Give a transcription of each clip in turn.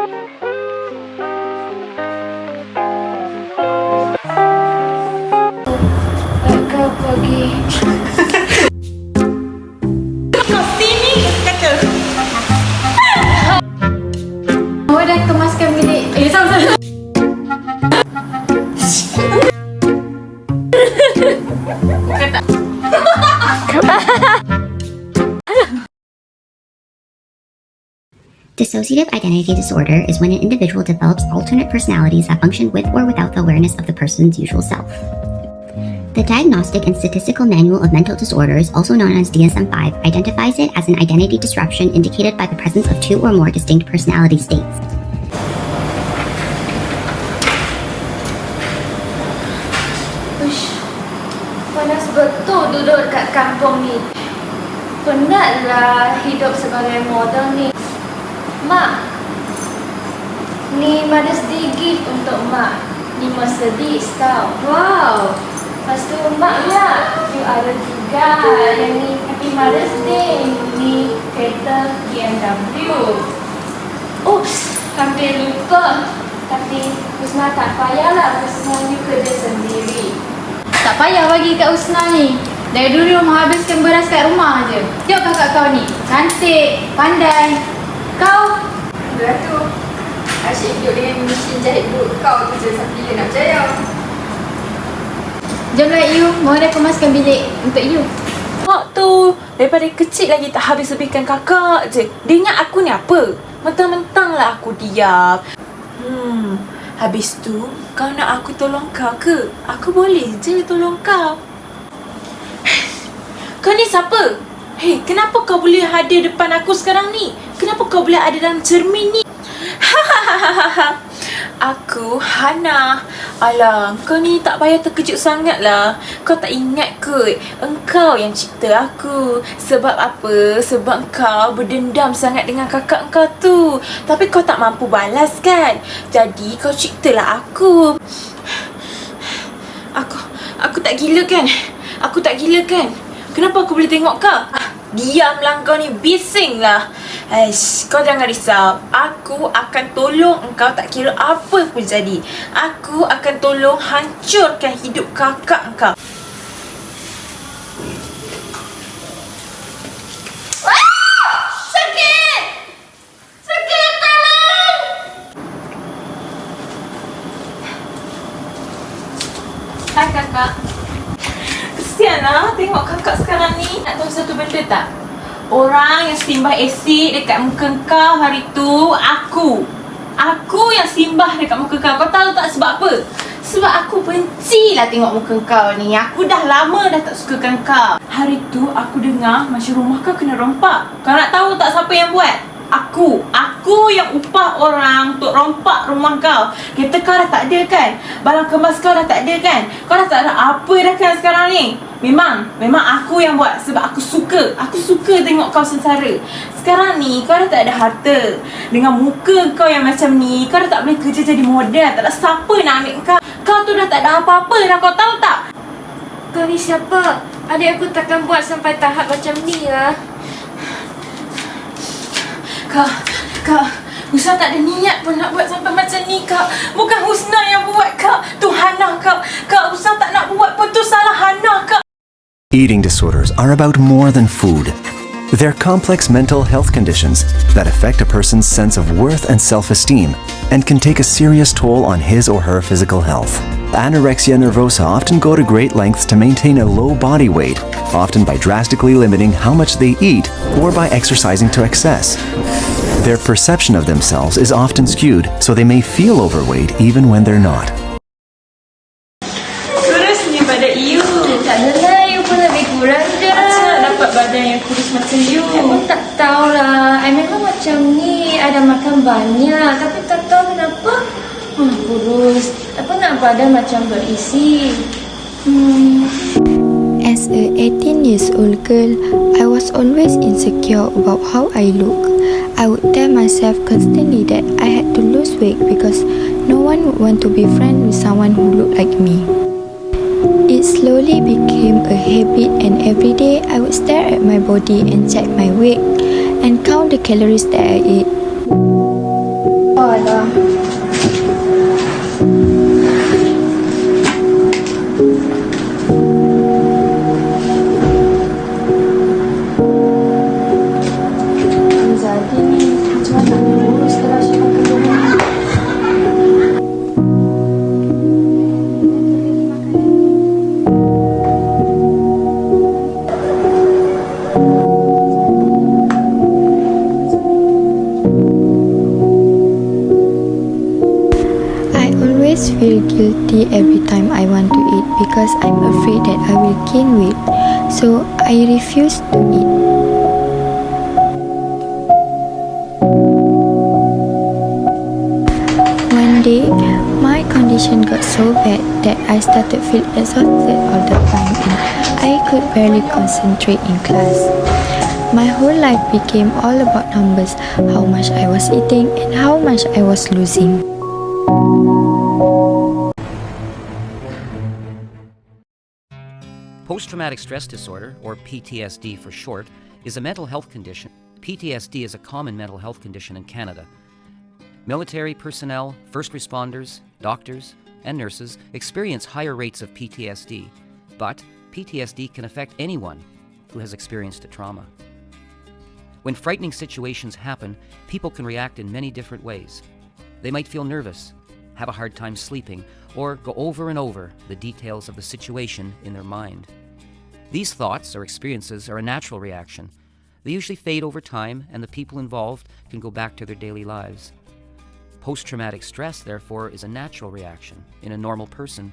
Kau pergi. Kau sini kata. Awak dah kemaskan bilik. Sama-sama. Dissociative identity disorder is when an individual develops alternate personalities that function with or without the awareness of the person's usual self. The Diagnostic and Statistical Manual of Mental Disorders, also known as DSM-5, identifies it as an identity disruption indicated by the presence of two or more distinct personality states. Uish, panas betul duduk kat kampung ni. Penatlah hidup sebagai model ni. Mak, ni Mother's Day gift untuk Mak. Ni Mercedes tau. Wow. Lepas tu Mak lihat, you ada juga. Yang ni Happy Mother's Day. Ni kereta BMW. Oops, hampir lupa. Tapi Husna tak payahlah. Husna ni kerja sendiri. Tak payah bagi kat Husna ni. Dari dulu menghabiskan beras kat rumah je. Tengok kakak kau ni. Cantik, pandai. Kau? Ratu, asyik duduk dengan mesin jahit buruk kau tu je sampai you nak percaya. Jomlah you, mau dah kemaskan bilik untuk you. Mak tu daripada kecil lagi tak habis habiskan kakak je. Dia ingat aku ni apa? Mentang-mentang lah aku diam. Habis tu kau nak aku tolong kau ke? Aku boleh je tolong kau. Kau ni siapa? Hei, kenapa kau boleh hadir depan aku sekarang ni? Kenapa kau boleh ada dalam cermin ni? Aku Hana. Alah, kau ni tak payah terkejut sangat lah. Kau tak ingat kot, engkau yang cipta aku. Sebab apa? Sebab kau berdendam sangat dengan kakak engkau tu. Tapi kau tak mampu balas kan? Jadi kau ciptalah aku. Aku tak gila kan? Aku tak gila kan? Kenapa aku boleh tengok kau? Diamlah kau ni, bising lah. Kau jangan risau. Aku akan tolong engkau tak kira apa pun jadi. Aku akan tolong hancurkan hidup kakak engkau. Sakit! Sakit, tolong! Hai kakak. Kesian lah tengok kakak sekarang ni. Nak tahu satu benda tak? Orang yang simbah asid dekat muka kau hari tu, aku. Aku yang simbah dekat muka kau. Kau tahu tak sebab apa? Sebab aku benci lah tengok muka kau ni. Aku dah lama dah tak sukakan kau. Hari tu aku dengar macam rumah kau kena rompak. Kau nak tahu tak siapa yang buat? Aku yang upah orang untuk rompak rumah kau. Kereta kau dah tak ada kan? Barang kemas kau dah tak ada kan? Kau dah tak ada apa dah kan sekarang ni? Memang aku yang buat sebab aku suka tengok kau sengsara. Sekarang ni kau dah tak ada harta. Dengan muka kau yang macam ni, kau dah tak boleh kerja jadi model. Tak ada siapa nak ambil kau. Kau tu dah tak ada apa-apa dah, kau tahu tak? Kau ni siapa? Adik aku takkan buat sampai tahap macam ni lah. Kak, Husna tak ada niat pun nak buat sampai macam ni, Kak. Bukan Husna yang buat, Kak. Tu Hana, Kak. Kak, Husna tak nak buat pun tu salah Hana, Kak. Eating disorders are about more than food. They're complex mental health conditions that affect a person's sense of worth and self-esteem and can take a serious toll on his or her physical health. Anorexia nervosa often go to great lengths to maintain a low body weight, often by drastically limiting how much they eat or by exercising to excess. Their perception of themselves is often skewed, so they may feel overweight even when they're not. Kurusnya badan you. Tak adalah, you pun lebih kurang je. Macam nak dapat badan yang kurus macam you? I pun tak tahulah. I memang macam ni. I dah makan banyak. Tapi tak tahu kenapa kurus. I pun nak badan macam berisi. As a 18 years old girl, I was always insecure about how I look. I would tell myself constantly that I had to lose weight because no one would want to be friends with someone who looked like me. It slowly became a habit, and every day I would stare at my body and check my weight and count the calories that I ate. Oh, Bye-bye. Jadi ni macam mana nak urus kerasukan kandungan? I always feel guilty every time I want to eat because I'm afraid that I will gain weight, so I refuse to eat. One day, my condition got so bad that I started feel exhausted all the time and I could barely concentrate in class. My whole life became all about numbers, how much I was eating and how much I was losing. Post-traumatic stress disorder, or PTSD for short, is a mental health condition. PTSD is a common mental health condition in Canada. Military personnel, first responders, doctors, and nurses experience higher rates of PTSD, but PTSD can affect anyone who has experienced a trauma. When frightening situations happen, people can react in many different ways. They might feel nervous, have a hard time sleeping, or go over and over the details of the situation in their mind. These thoughts or experiences are a natural reaction. They usually fade over time, and the people involved can go back to their daily lives. Post-traumatic stress, therefore, is a natural reaction in a normal person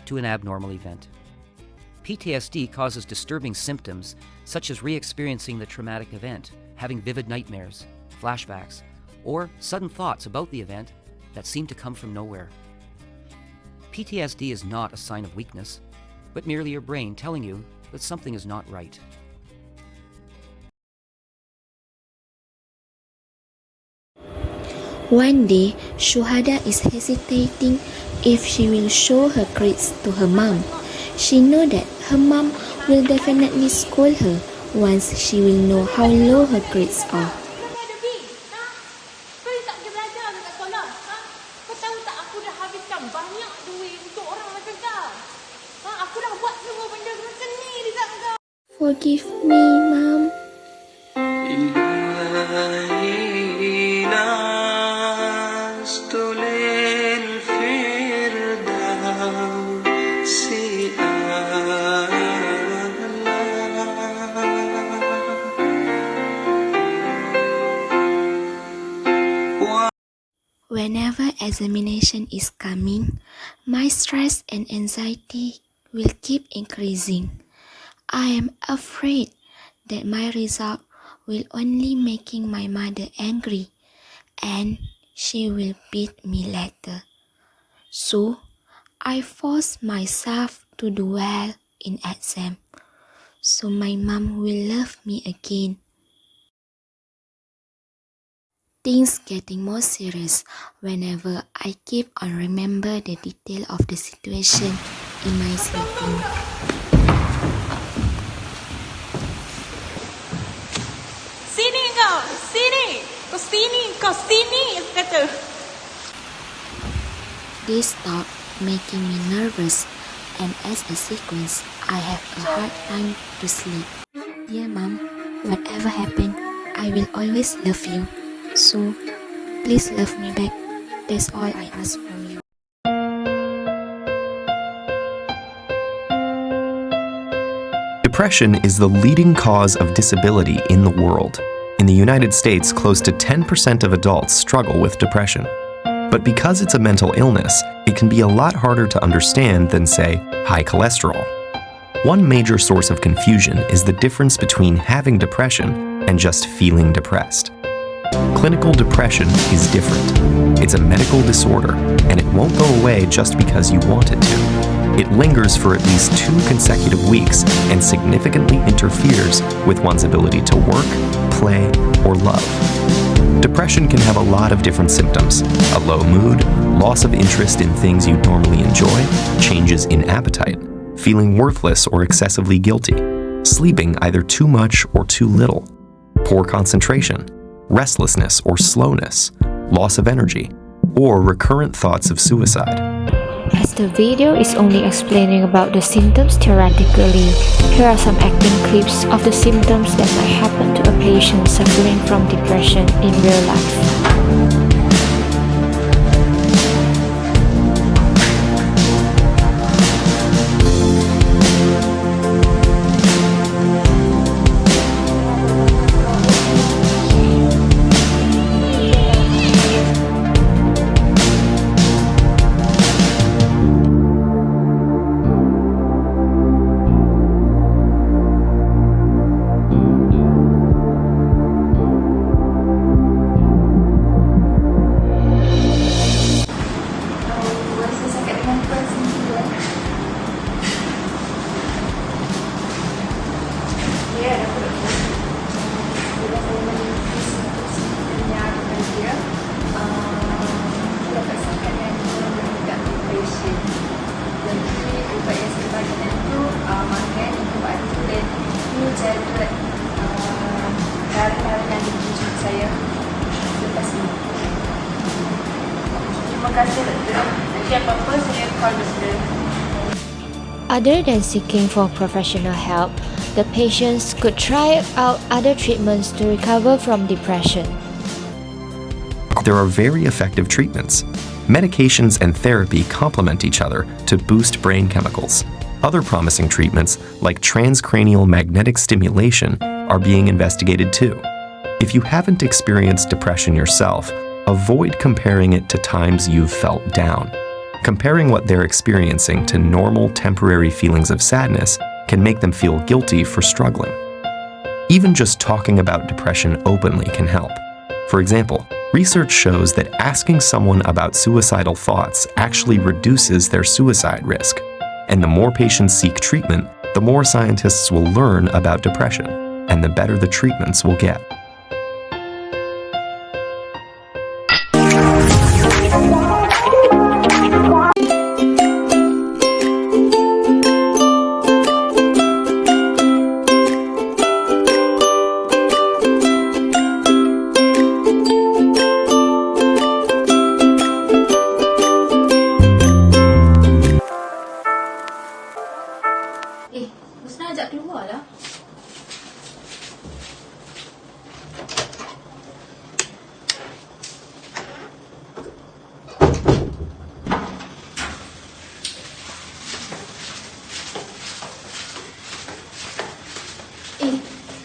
to an abnormal event. PTSD causes disturbing symptoms such as re-experiencing the traumatic event, having vivid nightmares, flashbacks, or sudden thoughts about the event that seem to come from nowhere. PTSD is not a sign of weakness, but merely your brain telling you that something is not right. One day, Shuhada is hesitating if she will show her grades to her mom. She knows that her mom will definitely scold her once she will know how low her grades are. Ada B, ha? Kau tak pergi belajar ke kat sekolah? Ha? Kau tahu tak aku dah habiskan banyak duit untuk orang macam kau? Ha? Aku dah buat semua benda macam ni dekat kau. Forgive me, Mom. Whenever examination is coming, my stress and anxiety will keep increasing. I am afraid that my result will only making my mother angry and she will beat me later. So, I force myself to do well in exam, so my mom will love me again. Things getting more serious whenever I keep on remember the detail of the situation in my sleeping. Sini kau, sini. Kau sini, kau sini. Aku kata. This stop making me nervous, and as a sequence, I have a hard time to sleep. Dear Mom, whatever happened, I will always love you. So, please love me back. That's all I ask from you. Depression is the leading cause of disability in the world. In the United States, close to 10% of adults struggle with depression. But because it's a mental illness, it can be a lot harder to understand than, say, high cholesterol. One major source of confusion is the difference between having depression and just feeling depressed. Clinical depression is different. It's a medical disorder, and it won't go away just because you want it to. It lingers for at least 2 consecutive weeks and significantly interferes with one's ability to work, play, or love. Depression can have a lot of different symptoms: a low mood, loss of interest in things you normally enjoy, changes in appetite, feeling worthless or excessively guilty, sleeping either too much or too little, poor concentration, restlessness or slowness, loss of energy, or recurrent thoughts of suicide. As the video is only explaining about the symptoms theoretically, here are some acting clips of the symptoms that might happen to a patient suffering from depression in real life. Rasa sakit dengan kuat sendiri ya. Ya, ada doktor. Bila saya meneliti simptomnya kepada dia, dia bersamaan dengan meningkat depression. Jadi ubat yang saya bagikan itu makan ubat itu dan ini jadual darah yang ditunjuk saya selepas ini. Terima kasih doktor. Nanti apa-apa saya call doktor. Other than seeking for professional help, the patients could try out other treatments to recover from depression. There are very effective treatments. Medications and therapy complement each other to boost brain chemicals. Other promising treatments, like transcranial magnetic stimulation, are being investigated too. If you haven't experienced depression yourself, avoid comparing it to times you've felt down. Comparing what they're experiencing to normal temporary feelings of sadness can make them feel guilty for struggling. Even just talking about depression openly can help. For example, research shows that asking someone about suicidal thoughts actually reduces their suicide risk. And the more patients seek treatment, the more scientists will learn about depression, and the better the treatments will get. Husna ajak keluar lah.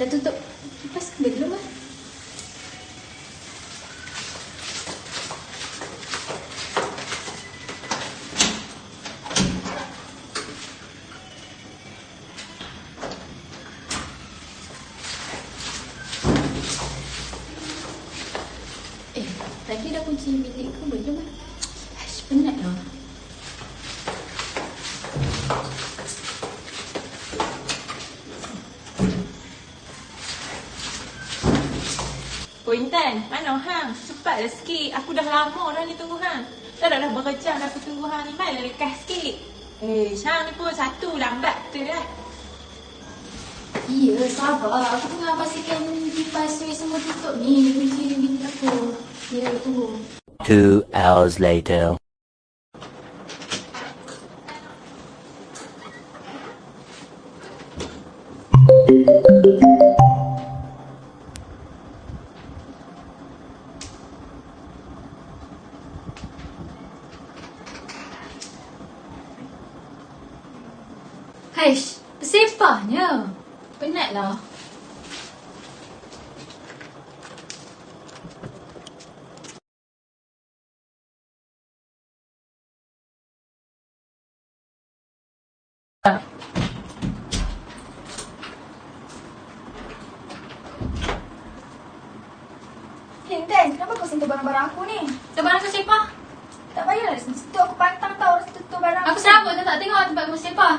Dah tutup. Lepas kena dulu lah. Tadi dah kunci bilik kau belum kan? Penat lah. Oh Intan, mana hang? Cepatlah sikit. Aku dah lama dah ni tunggu hang. Dah berjam dah aku tunggu hang ni. Malah lekas sikit. Hang ni pun satu lambat betul lah. Ya, sabar. Aku tengah pastikan kipas switch semua tutup ni. Kunci bilik aku. Ya, tunggu. 2 hours later. Haish, bersepahnya. Penatlah. Intan, kenapa kau sentuh barang-barang aku ni? Barang kau sepah. Tak payahlah sentuh, aku pantang tau rasa sentuh barang Aku serabut tak tengok tempat kau sepah.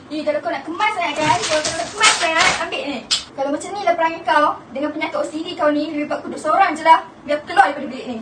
Kalau kau nak kemas sangat kan, kalau kau nak kemas sangat, ambil ni. Kalau macam ni lah perangai kau, dengan penyakit OCD kau ni, lebih baik aku duduk seorang je lah. Biar aku keluar daripada bilik ni.